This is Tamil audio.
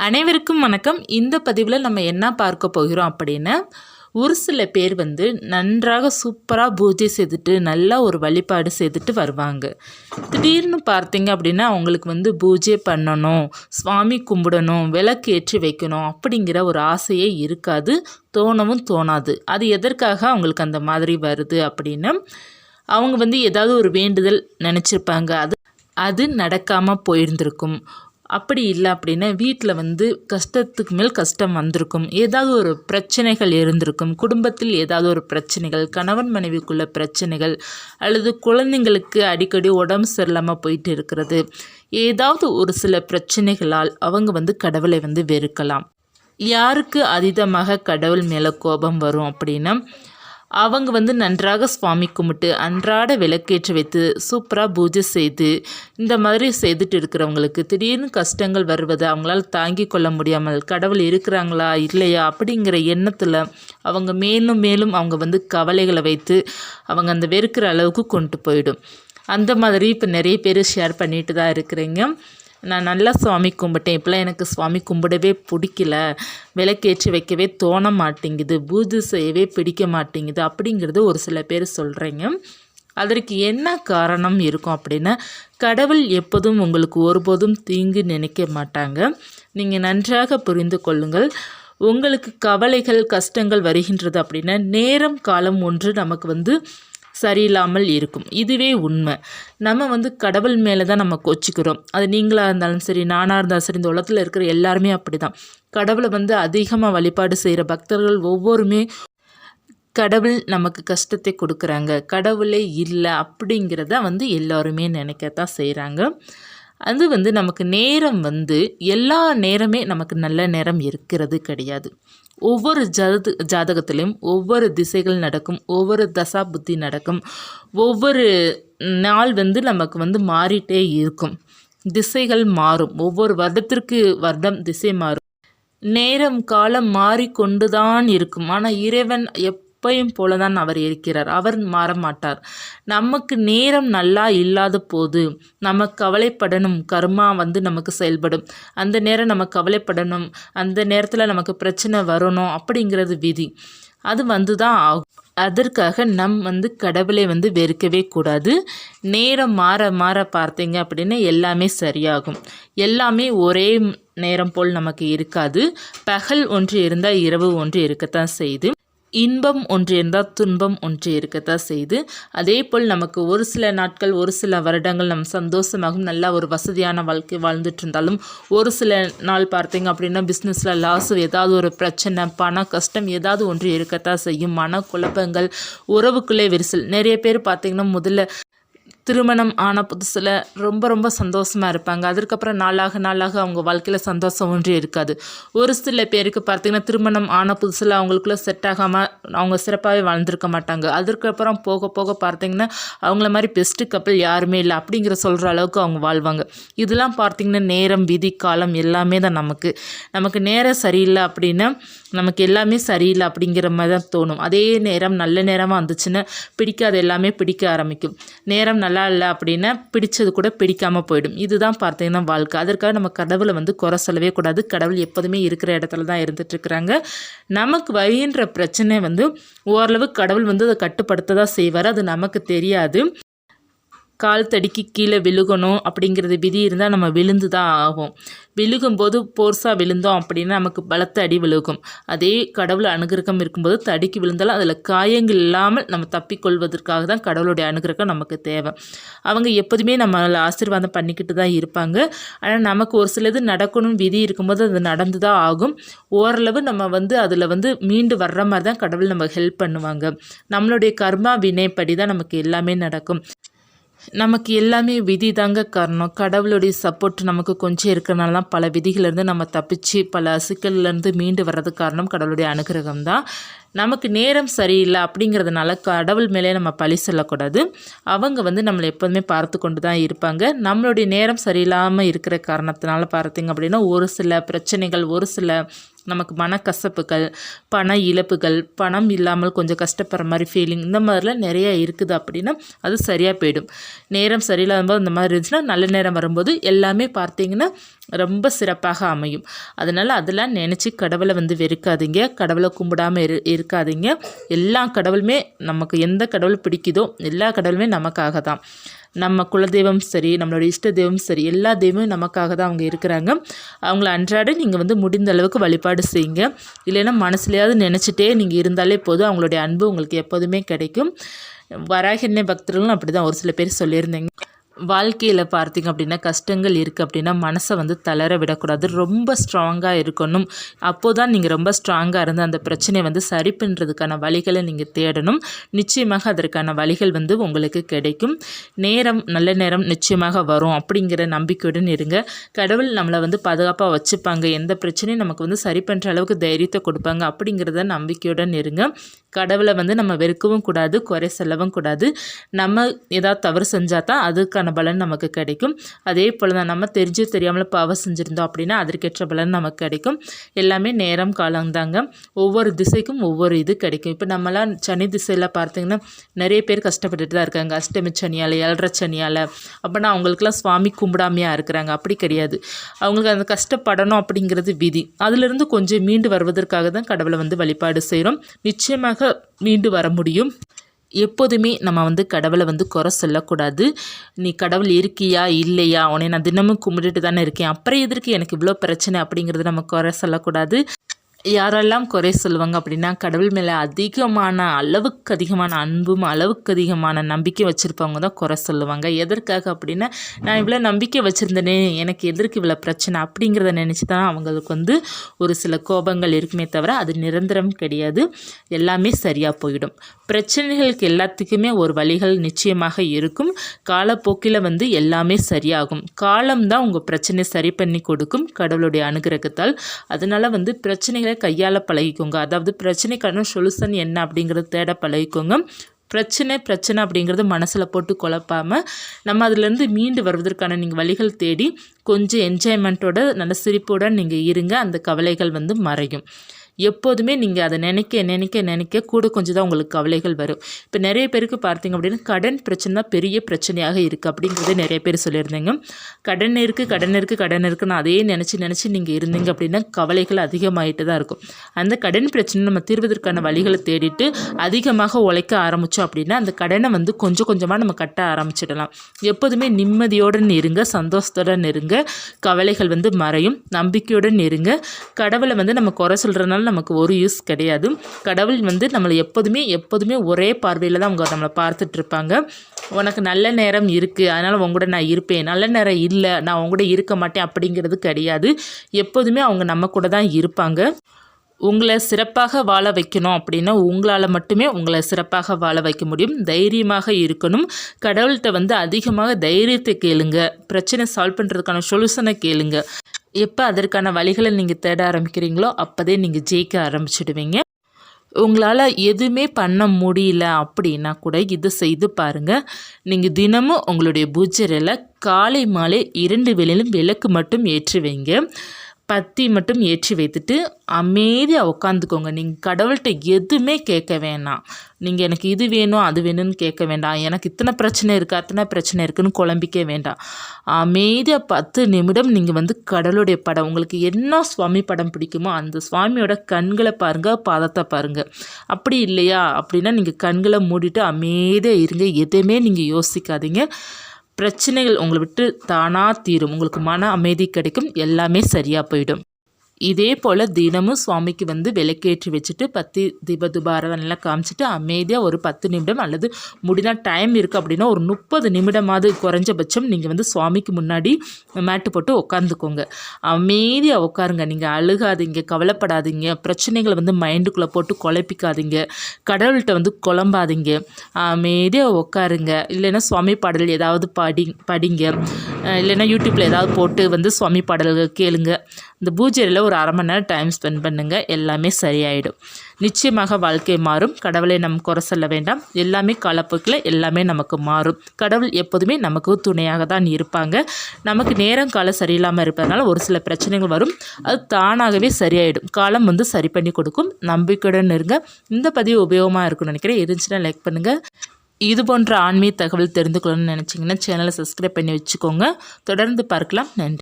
அனைவருக்கும் வணக்கம். இந்த பதிவில் நம்ம என்ன பார்க்க போகிறோம் அப்படின்னா, ஒரு சில பேர் நன்றாக சூப்பராக பூஜை செய்துட்டு நல்லா ஒரு வழிபாடு செய்துட்டு வருவாங்க. திடீர்னு பார்த்தீங்க அப்படின்னா அவங்களுக்கு பூஜை பண்ணணும், சுவாமி கும்பிடணும், விளக்கு ஏற்றி வைக்கணும் அப்படிங்கிற ஒரு ஆசையே இருக்காது, தோணவும் தோணாது. அது எதற்காக அவங்களுக்கு அந்த மாதிரி வருது அப்படின்னா, அவங்க ஏதாவது ஒரு வேண்டுதல் நினச்சிருப்பாங்க, அது நடக்காமல் போயிருந்திருக்கும். அப்படி இல்லை அப்படின்னா வீட்டில் கஷ்டத்துக்கு மேல் கஷ்டம் வந்திருக்கும், ஏதாவது ஒரு பிரச்சனைகள் இருந்திருக்கும், குடும்பத்தில் ஏதாவது ஒரு பிரச்சனைகள், கணவன் மனைவிக்குள்ள பிரச்சனைகள், அல்லது குழந்தைங்களுக்கு அடிக்கடி உடம்பு சரியில்லாமல் போயிட்டு இருக்கிறது, ஏதாவது ஒரு சில பிரச்சனைகளால் அவங்க கடவுளை வெறுக்கலாம். யாருக்கு அதீதமாக கடவுள் மேலே கோபம் வரும் அப்படின்னா, அவங்க நன்றாக சுவாமி கும்பிட்டு அன்றாட விளக்கேற்றி வைத்து சூப்பராக பூஜை செய்து இந்த மாதிரி செய்துட்டு இருக்கிறவங்களுக்கு திடீர்னு கஷ்டங்கள் வருவது அவங்களால தாங்கி கொள்ள முடியாமல் கடவுள் இருக்கிறாங்களா இல்லையா அப்படிங்கிற எண்ணத்தில் அவங்க மேலும் மேலும் அவங்க கவலைகளை வைத்து அவங்க அந்த வெறுக்கிற அளவுக்கு கொண்டு போயிடும். அந்த மாதிரி இப்போ நிறைய பேர் ஷேர் பண்ணிட்டு தான் இருக்கிறீங்க. நான் நல்லா சுவாமி கும்பிட்டேன், இப்போலாம் எனக்கு சுவாமி கும்பிடவே பிடிக்கல, விளக்கேற்றி வைக்கவே தோண மாட்டேங்குது, பூஜை செய்யவே பிடிக்க மாட்டேங்குது அப்படிங்கிறது ஒரு சில பேர் சொல்கிறீங்க. அதற்கு என்ன காரணம் இருக்கும் அப்படின்னா, கடவுள் எப்போதும் உங்களுக்கு ஒருபோதும் தீங்கு நினைக்க மாட்டாங்க. நீங்கள் நன்றாக புரிந்து கொள்ளுங்கள். உங்களுக்கு கவலைகள் கஷ்டங்கள் வருகின்றது அப்படின்னா நேரம் காலம் ஒன்று நமக்கு சரியில்லாமல் இருக்கும். இதுவே உண்மை. நம்ம கடவுள் மேலே தான் நம்ம கொச்சிக்கிறோம். அது நீங்களாக இருந்தாலும் சரி, நானாக இருந்தாலும் சரி, இந்த உலகத்தில் இருக்கிற எல்லாருமே அப்படி தான். கடவுளை அதிகமாக வழிபாடு செய்கிற பக்தர்கள் ஒவ்வொருமே கடவுள் நமக்கு கஷ்டத்தை கொடுக்குறாங்க, கடவுளே இல்லை அப்படிங்கிறத எல்லோருமே நினைக்கத்தான் செய்கிறாங்க. அது நமக்கு நேரம் எல்லா நேரமே நமக்கு நல்ல நேரம் இருக்கிறது கிடையாது. ஒவ்வொரு ஜாதகத்திலையும் ஒவ்வொரு திசைகள் நடக்கும், ஒவ்வொரு தசா புத்தி நடக்கும், ஒவ்வொரு நாள் நமக்கு மாறிட்டே இருக்கும், திசைகள் மாறும், ஒவ்வொரு வருடத்திற்கு வருடம் திசை மாறும், நேரம் காலம் மாறிக்கொண்டு தான் இருக்கும். ஆனால் இறைவன் எப்பயும் போல தான் அவர் இருக்கிறார், அவர் மாற மாட்டார். நமக்கு நேரம் நல்லா இல்லாத போது நம்ம கவலைப்படணும், கர்மா நமக்கு செயல்படும், அந்த நேரம் நம்ம கவலைப்படணும், அந்த நேரத்தில் நமக்கு பிரச்சனை வரணும் அப்படிங்கிறது விதி. அது தான் ஆகும். அதற்காக கடவுளை வெறுக்கவே கூடாது. நேரம் மாற மாற பார்த்தீங்க அப்படின்னா எல்லாமே சரியாகும். எல்லாமே ஒரே நேரம் போல் நமக்கு இருக்காது. பகல் ஒன்று இருந்தால் இரவு ஒன்று இருக்கத்தான் செய்து, இன்பம் ஒன்று இருந்தால் துன்பம் ஒன்று இருக்கத்தான் செய்து. அதே போல் நமக்கு ஒரு சில நாட்கள் ஒரு சில வருடங்கள் நம்ம சந்தோஷமாகவும் நல்லா ஒரு வசதியான வாழ்க்கை வாழ்ந்துட்டு இருந்தாலும், ஒரு சில நாள் பார்த்தீங்க அப்படின்னா பிஸ்னஸில் லாஸ், ஏதாவது ஒரு பிரச்சனை, பண கஷ்டம் ஏதாவது ஒன்று இருக்கத்தான் செய்யும். மன குழப்பங்கள், உறவுக்குள்ளே விரிசல். நிறைய பேர் பார்த்திங்கன்னா முதல்ல திருமணம் ஆன புதுசில் ரொம்ப ரொம்ப சந்தோஷமாக இருப்பாங்க. அதுக்கப்புறம் நாளாக அவங்க வாழ்க்கையில் சந்தோஷம் ஒன்று இருக்காது. ஒரு சில பேருக்கு பார்த்திங்கன்னா திருமணம் ஆன புதுசில் அவங்களுக்குள்ள செட் ஆகாமல் அவங்க சிறப்பாகவே வாழ்ந்துருக்க மாட்டாங்க. அதுக்கப்புறம் போக போக பார்த்திங்கன்னா அவங்கள மாதிரி பெஸ்ட்டு கப்பல் யாருமே இல்லை அப்படிங்கிற சொல்கிற அளவுக்கு அவங்க வாழ்வாங்க. இதெல்லாம் பார்த்திங்கன்னா நேரம் விதி காலம் எல்லாமே தான். நமக்கு நேரம் சரியில்லை அப்படின்னா நமக்கு எல்லாமே சரியில்லை அப்படிங்கிற மாதிரி தான் தோணும். அதே நேரம் நல்ல நேரமாக வந்துச்சுன்னா பிடிக்காத எல்லாமே பிடிக்க ஆரம்பிக்கும். நேரம் நல்லா இல்லை அப்படின்னா பிடிச்சது கூட பிடிக்காமல் போயிடும். இதுதான் பார்த்தீங்கன்னா வாழ்க்கை. அதற்காக நம்ம கடவுளை குறை சொல்லவே கூடாது. கடவுள் எப்போதுமே இருக்கிற இடத்துல தான் இருந்துகிட்ருக்குறாங்க. நமக்கு வருகின்ற பிரச்சனை ஓரளவு கடவுள் அதை கட்டுப்படுத்த தான் செய்வார். அது நமக்கு தெரியாது. கால் தடிக்கு கீழே விழுகணும் அப்படிங்கிறது விதி இருந்தால் நம்ம விழுந்து தான் ஆகும். விழுகும்போது போர்ஸாக விழுந்தோம் அப்படின்னா நமக்கு பலத்த அடி விழுகும். அதே கடவுள் அனுகிரகம் இருக்கும்போது தடிக்கு விழுந்தாலும் அதில் காயங்கள் இல்லாமல் நம்ம தப்பிக்கொள்வதற்காக தான் கடவுளுடைய அனுகிரகம் நமக்கு தேவை. அவங்க எப்போதுமே நம்மளை ஆசீர்வாதம் பண்ணிக்கிட்டு தான் இருப்பாங்க. ஆனால் நமக்கு ஒரு சிலது நடக்கணும் விதி இருக்கும்போது அது நடந்து தான் ஆகும். ஓரளவு நம்ம அதில் மீண்டு வர்ற மாதிரி தான் கடவுள் நம்ம ஹெல்ப் பண்ணுவாங்க. நம்மளுடைய கர்மா வினைப்படி தான் நமக்கு எல்லாமே நடக்கும். நமக்கு எல்லாமே விதி தாங்க காரணம். கடவுளுடைய சப்போர்ட் நமக்கு கொஞ்சம் இருக்கிறனால தான் பல விதிகளிலேருந்து நம்ம தப்பிச்சு பல சிக்கல்லேருந்து மீண்டு வர்றதுக்கு காரணம் கடவுளுடைய அனுகிரகம் தான். நமக்கு நேரம் சரியில்லை அப்படிங்கிறதுனால கடவுள் மேலே நம்ம பழி சொல்லக்கூடாது. அவங்க நம்மளை எப்போதுமே பார்த்து கொண்டு தான் இருப்பாங்க. நம்மளுடைய நேரம் சரியில்லாமல் இருக்கிற காரணத்தினால பார்த்திங்க அப்படின்னா ஒரு சில பிரச்சனைகள், ஒரு சில நமக்கு மனக்கசப்புகள், பண இழப்புகள், பணம் இல்லாமல் கொஞ்சம் கஷ்டப்படுற மாதிரி ஃபீலிங் இந்த மாதிரிலாம் நிறையா இருக்குது அப்படின்னா அது சரியாக போயிடும். நேரம் சரியில்லாத போது இந்த மாதிரி இருந்துச்சுன்னா நல்ல நேரம் வரும்போது எல்லாமே பார்த்தீங்கன்னா ரொம்ப சிறப்பாக அமையும். அதனால் அதெல்லாம் நினச்சி கடவுளை வந்து வெறுக்காதீங்க, கடவுளை கும்பிடாமல் இருக்காதீங்க. எல்லா கடவுளுமே நமக்கு எந்த கடவுள் பிடிக்குதோ எல்லா கடவுளுமே நமக்காக தான். நம்ம குலதெய்வம் சரி, நம்மளோட இஷ்ட தெய்வம் சரி, எல்லா தெய்வமும் நமக்காக தான் அவங்க இருக்கிறாங்க. அவங்கள அன்றாட நீங்கள் வந்து முடிந்த அளவுக்கு வழிபாடு செய்யுங்க. இல்லைன்னா மனசுலையாவது நினச்சிட்டே நீங்கள் இருந்தாலே போதும், அவங்களுடைய அன்பு உங்களுக்கு எப்போதுமே கிடைக்கும். வராகிய பக்தர்களும் அப்படி தான் ஒரு சில பேர் சொல்லியிருந்தீங்க. வாழ்க்கையில் பார்த்திங்க அப்படின்னா கஷ்டங்கள் இருக்குது அப்படின்னா மனசை வந்து தளர விடக்கூடாது, ரொம்ப ஸ்ட்ராங்காக இருக்கணும். அப்போ தான் நீங்கள் ரொம்ப ஸ்ட்ராங்காக இருந்து அந்த பிரச்சனையை வந்து சரி பண்ணுறதுக்கான வழிகளை நீங்கள் தேடணும். நிச்சயமாக அதற்கான வழிகள் வந்து உங்களுக்கு கிடைக்கும். நல்ல நேரம் நிச்சயமாக வரும் அப்படிங்கிற நம்பிக்கையுடன் இருங்க. கடவுள் நம்மளை வந்து பாதுகாப்பாக வச்சுப்பாங்க, எந்த பிரச்சனையும் நமக்கு வந்து சரி பண்ணுற அளவுக்கு தைரியத்தை கொடுப்பாங்க அப்படிங்கிறத நம்பிக்கையுடன் இருங்க. கடவுளை வந்து நம்ம வெறுக்கவும் கூடாது, குறை சொல்லவும் கூடாது. நம்ம ஏதாவது தவறு செஞ்சால் தான் அதுக்கான பலன் நமக்கு கிடைக்கும். அதே போல் தான் நம்ம தெரிஞ்சு தெரியாமல் பாவம் செஞ்சுருந்தோம் அப்படின்னா அதற்கேற்ற பலன் நமக்கு கிடைக்கும். எல்லாமே நேரம் காலந்தாங்க. ஒவ்வொரு திசைக்கும் ஒவ்வொரு இது கிடைக்கும். இப்போ நம்மளாம் சனி திசையில் பார்த்திங்கன்னா நிறைய பேர் கஷ்டப்பட்டுட்டு தான் இருக்காங்க. அஷ்டமி சனியால், 7.5 சனியால். அப்படின்னா அவங்களுக்குலாம் சுவாமி கும்பிடாமையாக இருக்கிறாங்க. அப்படி கிடையாது, அவங்களுக்கு அந்த கஷ்டப்படணும் அப்படிங்கிறது விதி. அதிலிருந்து கொஞ்சம் மீண்டு வருவதற்காக தான் கடவுளை வந்து வழிபாடு செய்கிறோம். நிச்சயமாக மீண்டு வர முடியும். எப்போதுமே நம்ம வந்து கடவுளை வந்து குறை சொல்லக்கூடாது. நீ கடவுள் இருக்கியா இல்லையா, உன்னை நான் தினமும் கும்பிட்டுட்டு தானே இருக்கேன், அப்புறம் எதற்கு எனக்கு இவ்வளோ பிரச்சனை அப்படிங்கிறது நம்ம குறை சொல்லக்கூடாது. யாரெல்லாம் குறை சொல்லுவாங்க அப்படின்னா கடவுள் மேலே அளவுக்கு அதிகமான அன்பும் அளவுக்கு அதிகமான நம்பிக்கை வச்சுருப்பவங்க தான் குறை சொல்லுவாங்க. எதற்காக அப்படின்னா நான் இவ்வளோ நம்பிக்கை வச்சுருந்தேனே, எனக்கு எதற்கு இவ்வளோ பிரச்சனை அப்படிங்கிறத நினச்சி தான் அவங்களுக்கு வந்து ஒரு சில கோபங்கள் இருக்குமே தவிர அது நிரந்தரம் கிடையாது. எல்லாமே சரியாக போயிடும். பிரச்சனைகளுக்கு எல்லாத்துக்குமே ஒரு வழிகள் நிச்சயமாக இருக்கும். காலப்போக்கில் வந்து எல்லாமே சரியாகும். காலம்தான் உங்கள் பிரச்சனையை சரி பண்ணி கொடுக்கும் கடவுளுடைய அனுகிரகத்தால். அதனால் வந்து பிரச்சனைகளை கையாள பழகிக்கோங்க. அதாவது பிரச்சனைக்கான சொல்யூஷன் என்ன அப்படிங்கிறத தேட பழகிக்கோங்க. பிரச்சனை அப்படிங்கிறது மனசில் போட்டு குழப்பாமல் நம்ம அதிலேருந்து மீண்டு வருவதற்கான நீங்கள் வழிகள் தேடி கொஞ்சம் என்ஜாய்மெண்ட்டோட நல்ல சிரிப்போடு நீங்கள் இருங்க. அந்த கவலைகள் வந்து மறையும். எப்போதுமே நீங்கள் அதை நினைக்க கூட கொஞ்சம் தான் உங்களுக்கு கவலைகள் வரும். இப்போ நிறைய பேருக்கு பார்த்திங்க அப்படின்னா கடன் பிரச்சனை தான் பெரிய பிரச்சனையாக இருக்குது அப்படிங்கிறத நிறைய பேர் சொல்லியிருந்தீங்க. கடன் இருக்குன்னு அதே நினச்சி நீங்கள் இருந்தீங்க அப்படின்னா கவலைகள் அதிகமாகிட்டு தான் இருக்கும். அந்த கடன் பிரச்சனை நம்ம தீர்வதற்கான வழிகளை தேடிட்டு அதிகமாக உழைக்க ஆரம்பித்தோம் அப்படின்னா அந்த கடனை வந்து கொஞ்சம் கொஞ்சமாக நம்ம கட்ட ஆரம்பிச்சிடலாம். எப்போதுமே நிம்மதியோடு இருங்க, சந்தோஷத்துடன் இருங்க. கவலைகள் வந்து மறையும். நம்பிக்கையுடன் இருங்க. கடவுளை வந்து நம்ம குறை சொல்கிறதுனால நமக்கு ஒரு யூஸ் கிடையாது. கடவுள் வந்து நம்மளை எப்போதுமே ஒரே பார்வையில் தான் அவங்க நம்மளை பார்த்துட்டு இருப்பாங்க. உனக்கு நல்ல நேரம் இருக்குது அதனால் உங்கூட நான் இருப்பேன், நல்ல நேரம் இல்லை நான் உங்கூட இருக்க மாட்டேன் அப்படிங்கிறது கிடையாது. எப்போதுமே அவங்க நம்ம கூட தான் இருப்பாங்க. உங்களை சிறப்பாக வாழ வைக்கணும் அப்படின்னா உங்களால் மட்டுமே உங்களை சிறப்பாக வாழ வைக்க முடியும். தைரியமாக இருக்கணும். கடவுள்கிட்ட வந்து அதிகமாக தைரியத்தை கேளுங்க. பிரச்சனை சால்வ் பண்ணுறதுக்கான சொல்யூஷனை கேளுங்க. எப்போ அதற்கான வழிகளை நீங்கள் தேட ஆரம்பிக்கிறீங்களோ அப்போதே நீங்கள் ஜெயிக்க ஆரம்பிச்சிடுவீங்க. உங்களால் எதுவுமே பண்ண முடியல அப்படின்னா கூட இது செய்து பாருங்கள். நீங்கள் தினமும் உங்களுடைய பூஜையில் காலை மாலை 2 வேளையிலும் விளக்கு மட்டும் ஏற்றி வைங்க. பத்தி மட்டும் ஏற்றி வைத்துட்டு அமைதியாக உட்காந்துக்கோங்க. நீங்கள் கடவுள்கிட்ட எதுவுமே கேட்க வேணாம். நீங்கள் எனக்கு இது வேணும் அது வேணும்னு கேட்க வேண்டாம். எனக்கு இத்தனை பிரச்சனை இருக்குது அத்தனை பிரச்சனை இருக்குதுன்னு குழம்பிக்க வேண்டாம். அமைதியாக 10 நிமிடம் நீங்கள் வந்து கடவுளுடைய படம், உங்களுக்கு என்ன சுவாமி படம் பிடிக்குமோ அந்த சுவாமியோட கண்களை பாருங்கள், பாதத்தை பாருங்கள். அப்படி இல்லையா அப்படின்னா நீங்கள் கண்களை மூடிட்டு அமைதியாக இருங்க. எதுவுமே நீங்கள் யோசிக்காதீங்க. பிரச்சனைகள் உங்களை விட்டு தானாக தீரும். உங்களுக்கு மன அமைதி கிடைக்கும். எல்லாமே சரியாக போயிடும். இதே போல் தினமும் சுவாமிக்கு வந்து விளக்கேற்றி வச்சுட்டு பத்தி தீப துபாரதெல்லாம் காமிச்சிட்டு அமைதியாக ஒரு 10 நிமிடம் அல்லது முடினா டைம் இருக்குது அப்படின்னா ஒரு 30 நிமிடமாவது குறைஞ்சபட்சம் நீங்கள் வந்து சுவாமிக்கு முன்னாடி மேட்டு போட்டு உட்காந்துக்கோங்க. அமைதியாக உட்காருங்க. நீங்கள் அழுகாதீங்க, கவலைப்படாதீங்க, பிரச்சனைகளை வந்து மைண்டுக்குள்ளே போட்டு குழப்பிக்காதீங்க, கடவுள்கிட்ட வந்து குழம்பாதீங்க. அமைதியாக உட்காருங்க. இல்லைன்னா சுவாமி பாடல் ஏதாவது படிங்க. இல்லைன்னா யூடியூப்பில் ஏதாவது போட்டு வந்து சுவாமி பாடல்கள் கேளுங்க. இந்த பூஜையில் ஒரு அரை மணி நேரம் டைம் ஸ்பெண்ட் பண்ணுங்கள், எல்லாமே சரியாயிடும். நிச்சயமாக வாழ்க்கை மாறும். கடவுளை நம்ம குறை சொல்ல வேண்டாம். எல்லாமே காலப்போக்கில் எல்லாமே நமக்கு மாறும். கடவுள் எப்போதுமே நமக்கு துணையாக தான் இருப்பாங்க. நமக்கு நேரம் காலம் சரியில்லாமல் இருப்பதனால ஒரு சில பிரச்சனைகள் வரும். அது தானாகவே சரியாயிடும். காலம் சரி பண்ணி கொடுக்கும். நம்பிக்கையுடன் இருங்க. இந்த பதிவு உபயோகமாக இருக்கும்னு நினைக்கிறேன். இருந்துச்சுன்னா லைக் பண்ணுங்கள். இது போன்ற ஆன்மீக தகவல் தெரிந்து கொள்ளணும்னு நினச்சிங்கன்னா சேனலை சப்ஸ்கிரைப் பண்ணி வச்சுக்கோங்க. தொடர்ந்து பார்க்கலாம். நன்றி.